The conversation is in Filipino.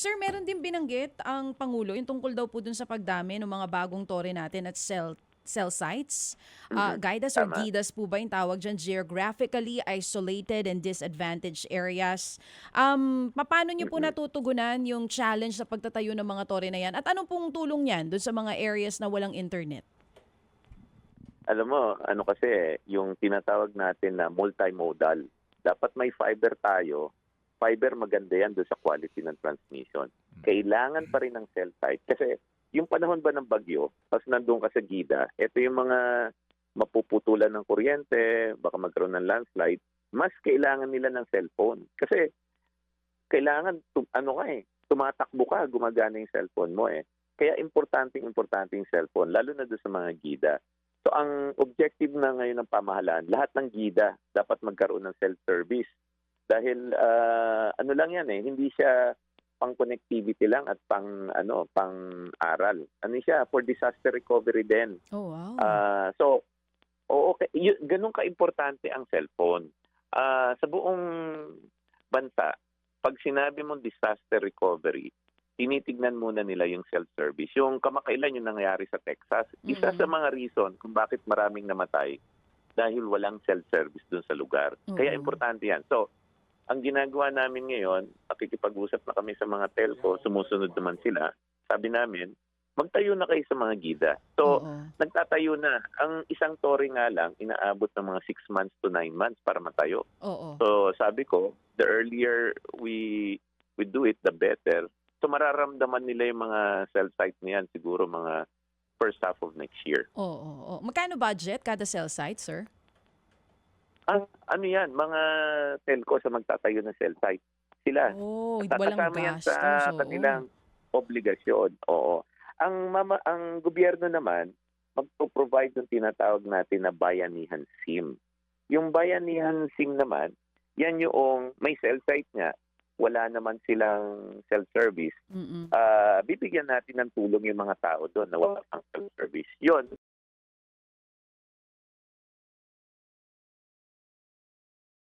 Sir, meron din binanggit ang Pangulo, yung tungkol daw po dun sa pagdami ng mga bagong tore natin at cell sites. GIDAs or Tama. GIDAs po ba yung tawag dyan? Geographically isolated and disadvantaged areas. Paano nyo po Mm. natutugunan yung challenge sa pagtatayo ng mga tore na yan? At anong pong tulong yan dun sa mga areas na walang internet? Alam mo, ano kasi, yung tinatawag natin na multimodal, dapat may fiber tayo. Fiber maganda yan doon sa quality ng transmission. Kailangan pa rin ng cell site. Kasi yung panahon ba ng bagyo, pas nandun ka sa gida, ito yung mga mapuputulan ng kuryente, baka magkaroon ng landslide, mas kailangan nila ng cellphone. Kasi kailangan, tumatakbo ka, gumagana yung cellphone mo eh. Kaya importante yung cellphone, lalo na doon sa mga gida. So ang objective na ngayon ng pamahalaan, lahat ng gida dapat magkaroon ng self-service. Dahil ano lang yan eh, hindi siya pang connectivity lang at pang aral. Ano siya for disaster recovery din. Oh, wow. So okay, ganun ka-importante ang cellphone. Sa buong bansa, pag sinabi mong disaster recovery, tinitignan muna nila yung self-service. Yung kamakailan yung nangyari sa Texas, isa sa mga reason kung bakit maraming namatay dahil walang self-service dun sa lugar. Kaya Oo. importante yan. So, ang ginagawa namin ngayon, nakikipag-usap na kami sa mga telco, sumusunod naman sila. Sabi namin, magtayo na kayo sa mga gida. So, Oo. nagtatayo na. Ang isang tore nga lang, inaabot ng mga 6 months to 9 months para matayo. Oo. So, sabi ko, the earlier we do it, the better. So mararamdaman nila yung mga cell site niyan siguro mga first half of next year. Oo. Magkano budget kada cell site, sir? Ano yan, mga telco sa magtatayo ng cell site. Sila. Oh, At walang kasama yan gastos, sa oo. kanilang obligasyon. Oo. Ang gobyerno naman, magpo-provide ng tinatawag natin na bayanihan SIM. Yung bayanihan SIM naman, yan yung may cell site nga, wala naman silang self-service, Mm. bibigyan natin ng tulong yung mga tao doon na wala pang self-service. Yun,